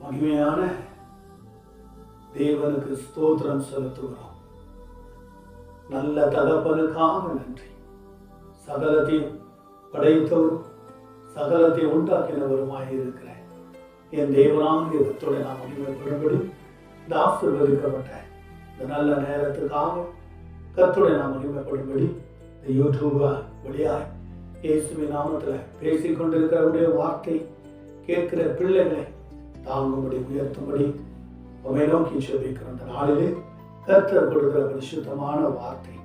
மகிமையான தேவனுக்கு ஸ்தோத்திரம் செலுத்துகிறோம். நல்ல தகப்பனுக்காக நன்றி. சகலத்தையும் படைத்தவரும் சகலத்தை உண்டாக்கினவருமாய் இருக்கிறேன். என் தேவனாகிய கர்த்தருடைய நாம் மகிமைப்படும்படி இந்த ஆசீர்வதிக்கப்பட்ட இந்த நல்ல நேரத்துக்காக கர்த்தருடைய நாம் மகிமைப்படும்படி இந்த யூடியூப் வழியாய் இயேசுவின் நாமத்தில் பேசிக்கொண்டிருக்கிறவருடைய வார்த்தை கேட்கிற பிள்ளைகளை தாங்கும்படி உயர்த்தும்படி அவை நோக்கி ஜெபிக்கிற அந்த நாளிலே கர்த்தர் கொடுக்கிற பரிசுத்தமான வார்த்தை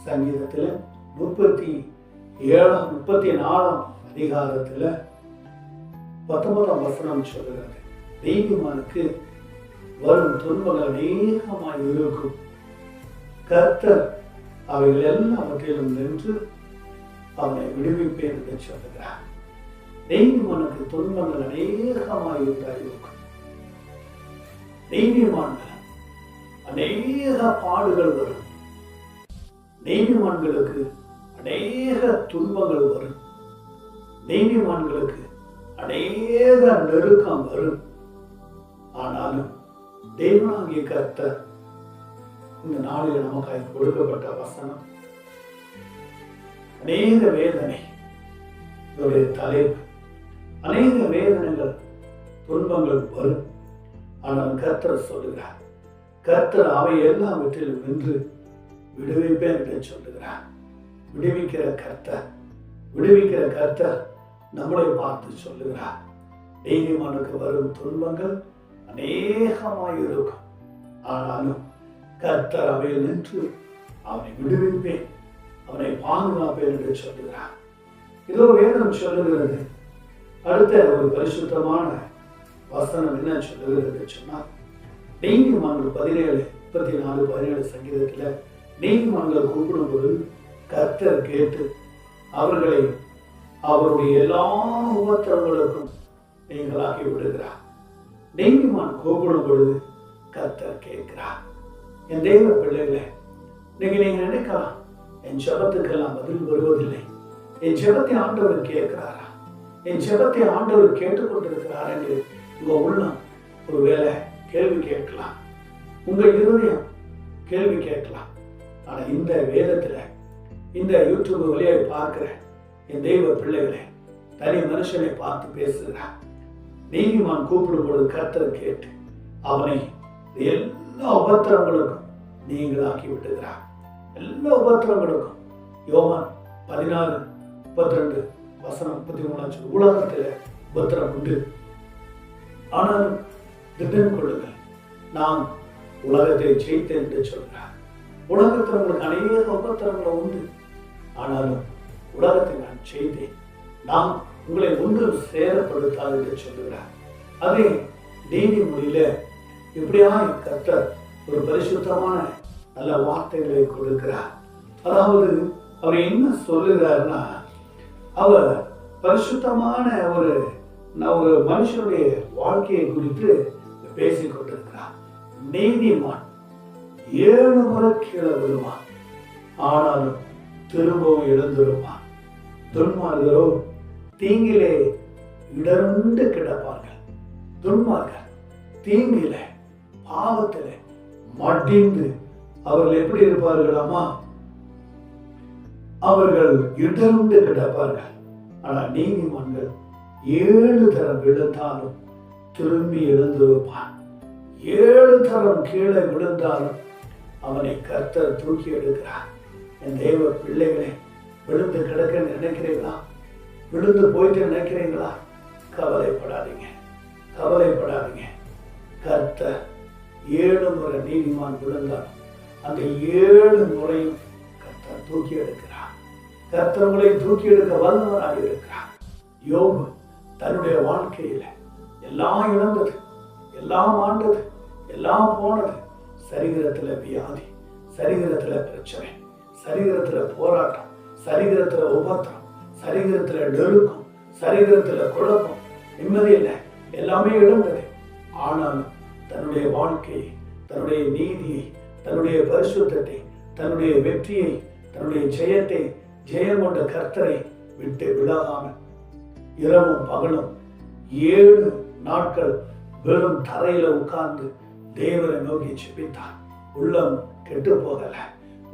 சங்கீதத்தில் 34 அதிகாரத்தில் 19 வசனம் சொல்லுகிறது. நீதிமானுக்கு வரும் துன்பங்கள் அநேகமாய் இருக்கும், கர்த்தர் அவைகள் எல்லாவற்றிலும் நின்று அவனை விடுவிப்பேன் என்று சொல்லுகிறார். நீதிமானுக்கு துன்பங்கள் அநேகமாய் இருக்கும். நீதிமான்கள் அநேக பாடுகள் வரும். நீதிமான்களுக்கு அநேக துன்பங்கள் வரும். நீதிமான்களுக்கு அநேக நெருக்கம் வரும். ஆனாலும் தேவனாகிய கர்த்தர் இந்த நாளில் நமக்காக கொடுக்கப்பட்ட வசனம் அநேக வேதனை. இதோடைய தலைப்பு அநேக வேதனைகள் துன்பங்கள் வரும். ஆனால் கர்த்தர் சொல்லுகிறார், கர்த்தர் அவை எல்லாவற்றிலும் நின்று விடுவிப்பேன் என்று சொல்லுகிறார். விடுவிக்கிற கர்த்தர் நம்மளை பார்த்து சொல்லுகிறார், நீதிமானுக்கு வரும் துன்பங்கள் அநேகமாய் இருக்கும். ஆனாலும் கர்த்தர் அவையில் நின்று அவனை விடுவிப்பேன், அவனை பாதுகாப்பேன் என்று சொல்லுகிறார். இதோ வேதம் சொல்லுகிறது. அடுத்த ஒரு பரிசுத்தமான வசனம் என்ன சொல்லுகிறது சொன்னால், நீதிமான்கள் 17 சங்கீதத்தில் நீதிமான்கள் கூப்பிடும் பொழுது கர்த்தர் கேட்டு அவர்களை அவருடைய எல்லா உபத்திரங்களுக்கும் நீங்களாக்கி விடுகிறார். நீதிமான் கூப்பிடும் பொழுது கர்த்தர் கேட்கிறார். என் தேவ பிள்ளைகளை நீங்க நினைக்கலாம், என் ஜெபத்துக்கெல்லாம் பதில் வருவதில்லை, என் ஜெபத்தை ஆண்டவர் கேட்கிறாரா, என் ஜெபத்தை ஆண்டவர் கேட்டுக்கொண்டிருக்கிறார் என்று உங்க உள்ளம் ஒருவேளை கேள்வி கேட்கலாம், உங்க இருதயம் கேள்வி கேட்கலாம். ஆனா இந்த வேதத்துல இந்த யூடியூப் வழியை பார்க்கிற என் தெய்வ பிள்ளைகளை தனி மனுஷனை பார்த்து பேசுகிறார். நீதிமான் கூப்பிடும் பொழுது கர்த்தர் கேட்டு அவனை எல்லா உபத்திரங்களுக்கும் நீங்களாக்கி விட்டுகிறார். எல்லா உபத்திரங்களுக்கும். யோவான் 16:32 உலகத்தில் உபத்திரம் உண்டு, ஆனால் திட்டம் கொள்ளுங்கள், நான் உலகத்தை ஜெயித்தேன் என்று சொல்கிறார். உலகத்தில் உங்களுக்கு அநேக உபத்திரங்கள் உண்டு, ஆனாலும் உலகத்தை நான் செய்தேன், நான் உங்களை ஒன்றும் சேரப்படுத்தாது என்று சொல்லுகிறார். அதே நீதிமொழியில இப்படியா கர்த்தர் ஒரு பரிசுத்தமான நல்ல வார்த்தைகளை கொடுக்கிறார். அதாவது அவர் என்ன சொல்லுகிறார்னா, அவர் பரிசுத்தமான ஒரு மனுஷனுடைய வாழ்க்கையை குறித்து பேசிக் கொண்டிருக்கிறார். நீதிமான் 7 முறை கீழே விழுவான், ஆனாலும் திரும்பவும் எழுந்திருப்பான். துன்மார்கரோ தீங்கிலே இடர்ந்து கிடப்பார்கள். துன்மார்கர் தீங்கிலே பாவத்திலே மடிந்து அவர்கள் எப்படி இருப்பார்களாமா? அவர்கள் இடர்ந்து கிடப்பார்கள். ஆனால் நீதிமான்கள் 7 தரம் விழுந்தாலும் திரும்பி எழுந்திருப்பான். 7 தரம் கீழே விழுந்தாலும் அவனை கர்த்தர் தூக்கி எடுக்கிறார். என் தேவ பிள்ளைகளை விழுந்து கிடக்க நினைக்கிறீங்களா? விழுந்து போயிட்டு நினைக்கிறீங்களா? கவலைப்படாதீங்க. கர்த்தர் 7 முறை நீதிமான் விழுந்தார், அந்த 7 முறையும் கர்த்தர் தூக்கி எடுக்கிறார். கர்த்தர் உங்களை தூக்கி எடுக்க வல்லவராக இருக்கிறார். யோபு தன்னுடைய வாழ்க்கையில எல்லாம் இழந்தது, எல்லாம் ஆண்டது, எல்லாம் போனது. சரீரத்துல வியாதி, சரீரத்துல பிரச்சனை, சரீரத்துல போராட்டம், சரீரத்துல உபத்திரம், சரீரத்துல நெருக்கம், சரீரத்துல குழப்பம், நிம்மதி இல்லை, எல்லாமே இழந்தது. ஆனாலும் தன்னுடைய வாழ்க்கையை, தன்னுடைய நீதியை, தன்னுடைய பரிசுத்தத்தை, தன்னுடைய வெற்றியை, தன்னுடைய ஜெயத்தை, ஜெயம் கொண்ட கர்த்தரை விட்டு விலகாமல் இரவும் பகலும் 7 நாட்கள் வெறும் தரையில உட்கார்ந்து தேவனை நோக்கி செபித்தான். உள்ளம் கெட்டு போகல,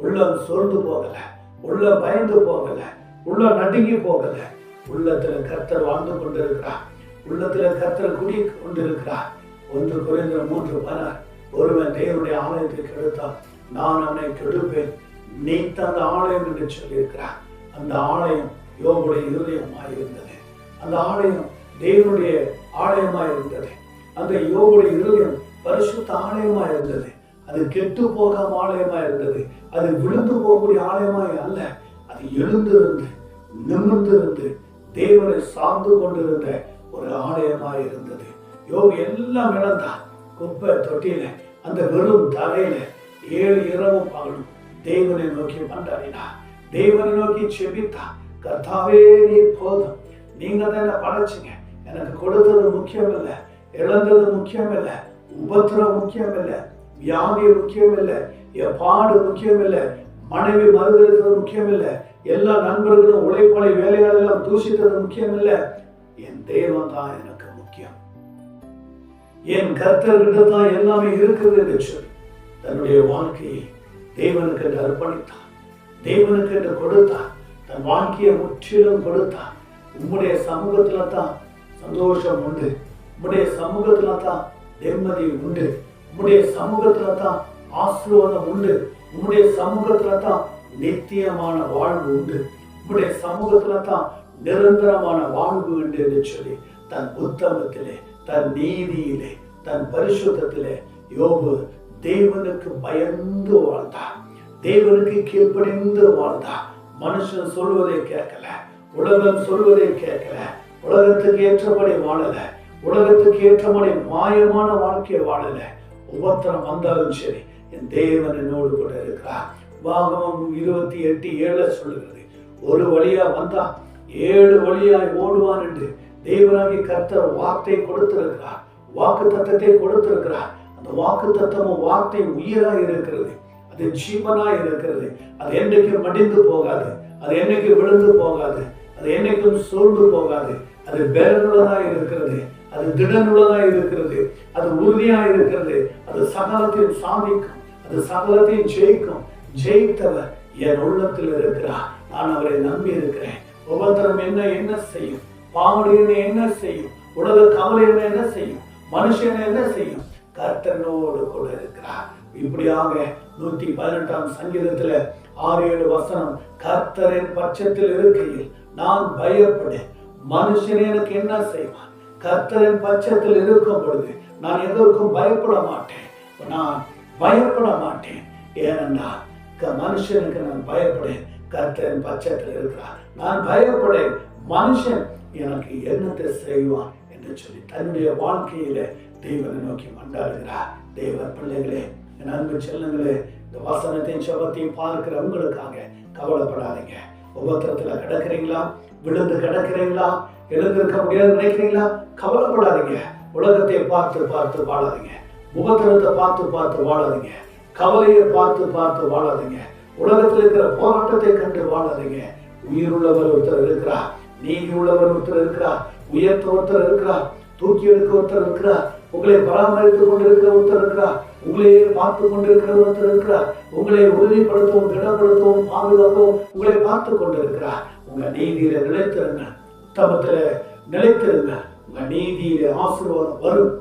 உள்ளம் சோர்ந்து போகல, உள்ளம் பயந்து போகல, உள்ளம் நடுங்கி போகல. உள்ளத்துல கர்த்தர் வாழ்ந்து கொண்டிருக்கிறார், உள்ளத்துல கர்த்தர் குடி கொண்டிருக்கிறார். 1 கொரிந்தியர் 3:16 ஒருவன் தேவனுடைய ஆலயத்தை கெடுத்தான், நான் அவனை கெடுப்பேன், நீ அந்த ஆலயம் என்று சொல்லியிருக்கிறார். அந்த ஆலயம் யோபுடைய இருதயமாய் இருந்தது. அந்த ஆலயம் தேவனுடைய ஆலயமாய் இருந்தது. அந்த யோபுடைய இருதயம் பரிசுத்த ஆலயமாய் இருந்தது. அது கெட்டு போகாம ஆலயமாய் இருந்தது. அது விழுந்து போகக்கூடிய ஆலயமாய் அல்ல. அது எழுந்திருந்து நிமிர்ந்திருந்து தேவனை சார்ந்து கொண்டிருந்த ஒரு ஆலயமாய் இருந்தது. யோபு எல்லாம் இழந்தான். குப்பை தொட்டியில அந்த வெறும் தரையில 7 இரவும் பகலும் தேவனை நோக்கி மன்றாடினார். தேவனை நோக்கி செபித்தார். கர்த்தாவே நீர் போதும், நீங்க தான் என்ன படைச்சிங்க, எனக்கு கொடுத்தது முக்கியம் இல்லை, இழந்தது முக்கியம் இல்லை, உபத்திரம் முக்கியம் இல்லை, வியாதி முக்கியம் இல்லை, என் பாடு முக்கியம் இல்லை, மனைவி மறுதளித்தது முக்கியம் இல்லை, எல்லா நண்பர்களும் உழைப்பாளி வேலையாளெல்லாம் தூஷித்தது முக்கியம் இல்லை, என் தேவன் தான் எனக்கு முக்கியம், என் கர்த்தர்கிட்ட தான் எல்லாமே இருக்குது என்று சொல்லி தன்னுடைய வாழ்க்கையை தேவனுக்கு என்று அர்ப்பணித்தார். தேவனுக்கு என்று கொடுத்தார். தன் வாழ்க்கையை முற்றிலும் கொடுத்தார். உம்முடைய சமூகத்துல தான் சந்தோஷம் உண்டு, உம்முடைய சமூகத்துல தான் நிம்மதி உண்டு, உம்முடைய சமூகத்துல தான் ஆசீர்வாதம் உண்டு, உம்முடைய சமூகத்துல தான் நித்தியமான வாழ்வு உண்டு, உம்முடைய சமூகத்துல தான் நிரந்தரமான வாழ்வு உண்டு என்று சொல்லி தன் உத்தமத்திலே, தன் நீதியிலே, தன் பரிசுத்தத்திலே யோபு தேவனுக்கு பயந்து வாழ்ந்தார். தேவனுக்கு கீழ்ப்படிந்து வாழ்ந்தார். மனுஷன் சொல்வதை கேட்கல, உலகம் சொல்வதை கேட்கல, உலகத்துக்கு ஏற்றபடி வாழல, உலகத்துக்கு ஏற்றபடி மாயமான வாழ்க்கையை வாழல. உபத்திரம் வந்தாலும் சரி, என் தேவன் என்னோடு கூட இருக்கிறார். உபாகமம் 28:7 சொல்லுகிறது, ஒரு வழியா வந்தா 7 வழியாய் ஓடுவான் என்று தேவனாகிய கர்த்தர் வார்த்தை கொடுத்திருக்கிறார், வாக்கு தத்தத்தை கொடுத்திருக்கிறார். அந்த வாக்கு தத்தமும் வார்த்தை உயிராய் இருக்கிறது, அது ஜீவனாய் இருக்கிறது. அது என்னைக்கும் மடிந்து போகாது, அது என்னைக்கு விழுந்து போகாது, அது என்னைக்கும் சோர்ந்து போகாது. அது பலனுள்ளதாய் இருக்கிறது, அது திடனுள்ளதாய் இருக்கிறது, அது உறுதியாய் இருக்கிறது. அது சகலத்தையும் சாதிக்கும், அது சகலத்தையும் ஜெயிக்கும். ஜெயித்தவர் என் உள்ளத்தில் இருக்கிறார், நான் அவரை நம்பி இருக்கிறேன். உபத்திரம் என்ன செய்யும், பாவடி என்ன செய்யும், உலக கவலை என்ன செய்யும், மனுஷன் என்ன செய்யும், கர்த்தனோடு கூட இருக்கிறார். இப்படியாக 118ஆம் சங்கீதத்துல 6-7 வசனம், கர்த்தரின் பட்சத்தில் இருக்கையில் நான் பயப்படேன், மனுஷன் எனக்கு என்ன செய்வான். கர்த்தரின் பட்சத்தில் இருக்கும் பொழுது நான் எதற்கும் பயப்பட மாட்டேன், நான் பயப்பட மாட்டேன். ஏனென்றால் மனுஷனுக்கு நான் பயப்படேன், கர்த்தரின் பட்சத்தில் இருக்கிறார். நான் பயப்படேன், மனுஷன் எனக்கு என்னத்தை செய்வான் என்று சொல்லி தன்னுடைய வாழ்க்கையில தேவனை நோக்கி மன்றாடுகிறார். தேவ பிள்ளைகளே, என் அன்பு செல்லுங்களே, இந்த வசனத்தையும் செபத்தையும் பார்க்கிற உங்களுக்காக கவலைப்படாதீங்க. உபத்திரத்துல கிடக்கிறீங்களா, விழுந்து கிடக்கிறீங்களா, எழுந்திருக்க முடியாது நினைக்கிறீங்களா, கவலைப்படாதீங்க. உலகத்தை பார்த்து பார்த்து வாழாதீங்க, உபத்திரத்தை பார்த்து பார்த்து வாழாதீங்க, கவலையை பார்த்து பார்த்து வாழாதீங்க, உலகத்தில் இருக்கிற போராட்டத்தை கண்டு வாழாதீங்க. உயிருள்ளவர் ஒருத்தர் இருக்கிறார், நீதி உள்ளவர் ஒருத்தர் இருக்கிறார், உயர்த்த ஒருத்தர் இருக்கிறார், தூக்கி எடுக்க ஒருத்தர் இருக்கிறார், உங்களை பராமரித்துக் கொண்டிருக்கிற ஒருத்தர் இருக்கிறார், உங்களையே பார்த்து கொண்டிருக்கிற ஒருத்தர் இருக்கிறார், உங்களை உறுதிப்படுத்தவும் திடப்படுத்தவும் பாதுகாக்கவும் உங்களை பார்த்து கொண்டிருக்கிறார். உங்க நீதியில நிலைத்திருங்க, உத்தமத்தில நிலைத்திருங்க, உங்க நீதியில ஆசீர்வாதம் வரும்.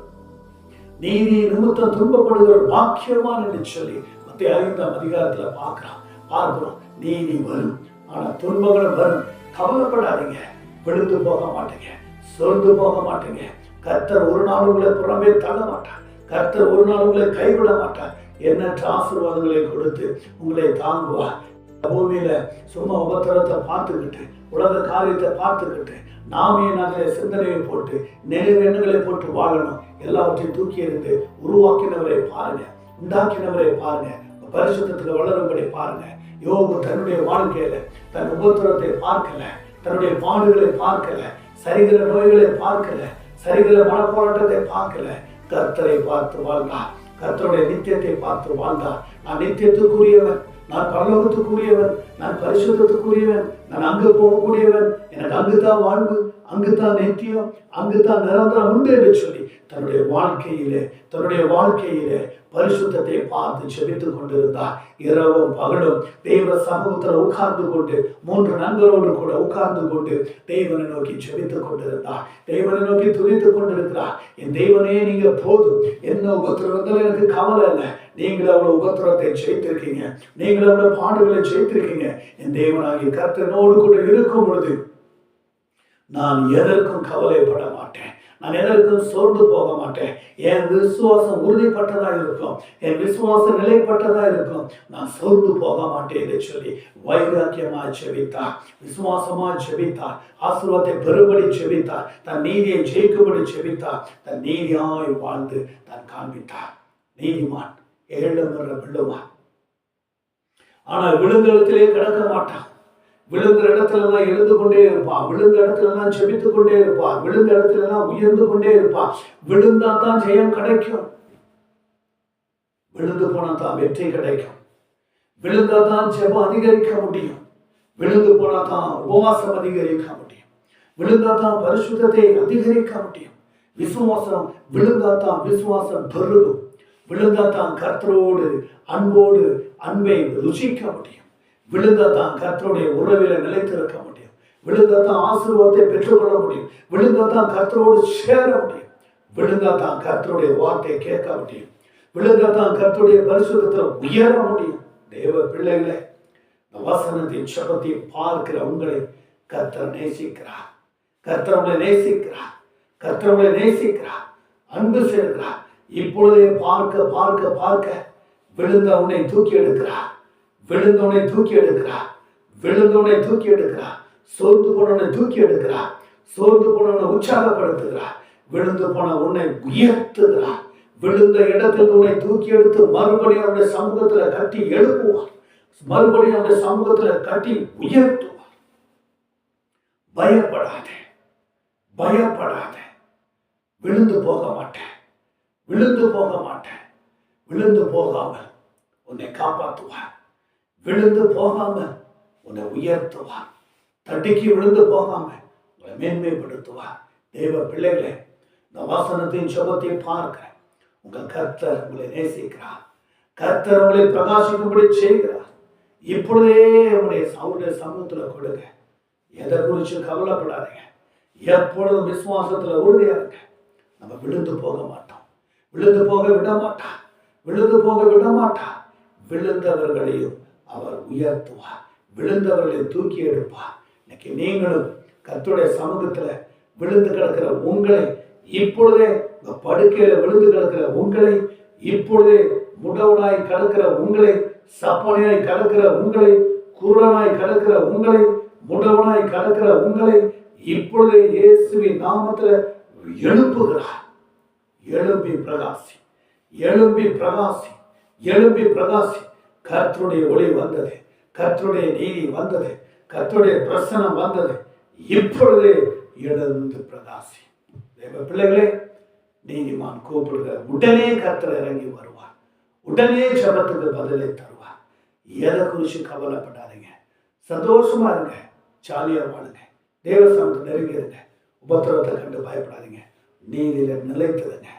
நீதி நிமித்தம் துன்பப்படுகிற பாக்கியவான் என்று சொல்லி மத்திய 5ஆம் அதிகாரத்துல பார்க்கிறோம். நீதி வரும், ஆனா துன்பங்களும் வரும். கவலைப்படாதீங்க, விழுந்து போக மாட்டீங்க, சோர்ந்து போக மாட்டீங்க. கர்த்தர் ஒரு நாள் உங்களை புறம்பே தள்ள மாட்டார், கர்த்தர் ஒரு நாள் உங்களை கைவிட மாட்டார். எண்ணற்ற ஆசீர்வாதங்களை கொடுத்து உங்களை தாங்குவார். பூமியில சும்மா உபத்திரத்தை பார்த்துக்கிட்டு, உலக காரியத்தை பார்த்துக்கிட்டு, நாமே அதில் சிந்தனையை போட்டு நினைவு எண்ணங்களை போட்டு வாழணும். எல்லாவற்றையும் தூக்கி எறிந்து உருவாக்கினவரை பாருங்க, உண்டாக்கினவரை பாருங்க, பரிசுத்தத்துக்கு வளரும்படி பாருங்க. யோபு தன்னுடைய வாழ்க்கையில தன் உபத்திரத்தை பார்க்கல, தன்னுடைய பாடுகளை பார்க்கல, சரிகிற நோய்களை பார்க்கல, சரிகிற மனப்போராட்டத்தை பார்க்கல. கர்த்தரை பார்த்து வாழ்ந்தார், கர்த்தருடைய நித்தியத்தை பார்த்து வாழ்ந்தார். நான் நித்தியத்துக்குரியவன், நான் பரலோகத்துக்குரியவன், நான் பரிசுத்தத்துக்குரியவன், நான் அங்கு போகக்கூடியவன், எனக்கு அங்குதான் வாழ்வு, அங்குதான் நித்தியம், அங்குதான் நிரந்தரம் உண்டு என்று சொல்லி தன்னுடைய வாழ்க்கையிலே பரிசுத்தத்தை பார்த்து செபித்துக் கொண்டிருந்தார். இரவும் பகலும் தெய்வ சமூகத்தில் உட்கார்ந்து கொண்டு 3 நண்பரோடு கூட உட்கார்ந்து கொண்டு தெய்வனை நோக்கி செபித்துக் கொண்டிருந்தார். தெய்வனை நோக்கி துதித்துக் கொண்டிருக்கிறார். என் தெய்வனே, நீங்க போதும், என்ன உபத்திரம் இருந்தாலும் எனக்கு கவலை இல்லை. நீங்களும் அவ்வளவு உபத்திரத்தை ஜெயித்திருக்கீங்க, நீங்களும் அவ்வளவு பாடுகளை ஜெயித்திருக்கீங்க. என் தேவனாகிய கர்த்தனோடு கூட இருக்கும் பொழுது நான் எதற்கும் கவலைப்பட மாட்டேன், நான் எதற்கும் சோர்ந்து போக மாட்டேன். என் விசுவாசம் உறுதிப்பட்டதா இருக்கும், என் விசுவாசம் நிலைப்பட்டதா இருக்கும், நான் சோர்ந்து போக மாட்டேன் என்று சொல்லி வைராக்கியமா ஜெபித்தார், விசுவாசமா ஜெபித்தார், ஆசீர்வாதத்தை பெறும்படி ஜெபித்தார், தன் நீதியை ஜெயிக்கும்படி ஜெபித்தார், தன் நீதியாய் வாழ்ந்து தான் காண்பித்தார். நீதிமான் 7 முறை விழுவான், ஆனால் விழுந்த இடத்திலே கிடக்க மாட்டான். விழுந்த இடத்துல தான் எழுந்து கொண்டே இருப்பான், விழுந்த இடத்துல தான் செபித்துக் கொண்டே இருப்பான், விழுந்த இடத்துல தான் உயர்ந்து கொண்டே இருப்பான். விழுந்தா தான் ஜெயம் கிடைக்கும், விழுந்து போனா தான் வெற்றி கிடைக்கும், விழுந்தா தான் ஜெபம் அதிகரிக்க முடியும், விழுந்து போனா தான் உபவாசம் அதிகரிக்க முடியும், விழுந்தா தான் பரிசுத்தத்தை அதிகரிக்க முடியும். விசுவாசம் விழுந்தா தான் விசுவாசம் பெருகும், விழுந்தா தான் கர்த்தரோடு அன்பை ருசிக்க முடியும், விழுந்தா தான் கர்த்தருடைய உறவில நிலைத்திருக்க முடியும், விழுந்தா தான் ஆசீர்வாதத்தை பெற்றுக்கொள்ள முடியும், விழுந்தா தான் கர்த்தரோடு சேர முடியும், விழுந்தா தான் கர்த்தருடைய வார்த்தையை கேட்க முடியும், விழுந்தா தான் கர்த்தருடைய பரிசுத்தத்தில் உயர முடியும். தேவ பிள்ளைகளை, வசனத்தின் சபத்தை பார்க்கிற உங்களை கர்த்தர் நேசிக்கிறார், கர்த்தரை நேசிக்கிறார், கர்த்தரை நேசிக்கிறார், அன்பு சேர்க்கிறார். இப்பொழுதே பார்க்க பார்க்க பார்க்க விழுந்த உன்னை தூக்கி எடுக்கிறார், விழுந்தவனை தூக்கி எடுக்கிறார், விழுந்தவனை தூக்கி எடுக்கிறார், சோர்ந்து போனவனை தூக்கி எடுக்கிறார், சோர்ந்து போனவனை உற்சாகப்படுத்துகிறார், விழுந்து போன உன்னை உயர்த்துகிறார், விழுந்த இடத்தில் உன்னை தூக்கி எடுத்து மறுபடியும் அவருடைய சமூகத்தில் கட்டி எழுப்புவார், மறுபடியும் அவருடைய சமூகத்தில் கட்டி உயர்த்துவார். பயப்படாதே, பயப்படாதே, விழுந்து போக மாட்டேன், விழுந்து போக மாட்டேன், விழுந்து போகாமல் உன்னை காப்பாற்றுவார், விழுந்து போகாம உன்னை உயர்த்துவார், தட்டிக்கு விழுந்து போகாம உங்களை மேன்மைப்படுத்துவார். தேவ பிள்ளைகளே, இந்த வசனத்தின் சுபத்தை பார்க்க உங்கள் கர்த்தர் உங்களை நேசிக்கிறார், கர்த்தர் உங்களை பிரகாசிக்கும்படி செய்கிறார். இப்பொழுதே அவருடைய சமூகத்தில் கொடுங்க, எதை குறித்து கவலைப்படாதீங்க, எப்பொழுதும் விசுவாசத்தில் உறுதியா இருங்க. நம்ம விழுந்து போக மாட்டோம், விழுந்து போக விட மாட்டார், விழுந்து போக விட மாட்டார். விழுந்தவர்களையும் அவர் உயர்த்துவார், விழுந்தவர்களை தூக்கி எடுப்பார். இன்னைக்கு நீங்களும் கர்த்தருடைய சமூகத்துல விழுந்து கிடக்கிற உங்களை இப்பொழுதே, படுக்கையில விழுந்து கிடக்கிற உங்களை இப்பொழுதே, முடவனாய் கிடக்கிற உங்களை, சப்பனையாய் கிடக்கிற உங்களை, குருடனாய் கிடக்கிற உங்களை, முடவனாய் கிடக்கிற உங்களை இப்பொழுதே இயேசுவின் நாமத்துல எழுப்புகிறார். எழும்பி பிரகாசி, எழும்பி பிரகாசி, எழும்பி பிரகாசி. கர்த்தருடைய ஒளி வந்தது, கர்த்தருடைய நீதி வந்தது, கர்த்தருடைய பிரசனம் வந்தது. இப்பொழுதே எழுந்து பிரகாசி. தேவ பிள்ளைகளே, நீதிமான் கூப்பிடுகிற உடனே கர்த்தர் இறங்கி வருவார், உடனே ஜெபத்துக்கு பதிலை தருவார். எதை குறித்து கவலைப்படாதீங்க, சந்தோஷமா இருங்க, ஜாலியா வாழுங்க, தேவ சமூகத்தை நெருங்கிருங்க, உபத்திரவத்தை கண்டு பயப்படாதீங்க, நீதியில நிலைத்திருங்க.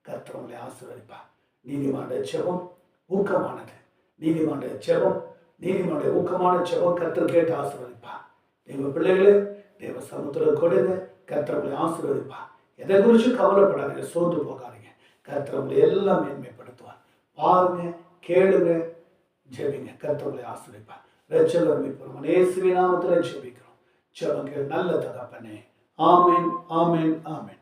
கர்த்தர் உங்களை ஆசீர்வதிப்பார். நீதிமானுடைய ஜெபம் ஊக்கமானது, நீதிமானுடைய ஜெபம், நீதிமானுடைய ஊக்கமான ஜெபம் கர்த்தர் கேட்டு ஆசீர்வதிப்பார். தேவ பிள்ளைகளே, தேவ சமூகத்தில் கொடுங்க, கர்த்தர் உங்களை ஆசீர்வதிப்பார். எதை குறித்து கவலைப்படாதீங்க, சோர்ந்து போகாதீங்க, கர்த்தர் உங்களை எல்லாம் மேன்மைப்படுத்துவார். பாருங்க, கேளுங்க, ஜெபிங்க, கர்த்தர் உங்களை ஆசீர்வதிப்பார். ரட்சகர் மீட்பர் இயேசுவின் நாமத்தில் ஜெபிக்கிறோம். ஜெபங்கள் நல்ல தகப்பனே. ஆமென், ஆமென், ஆமென்.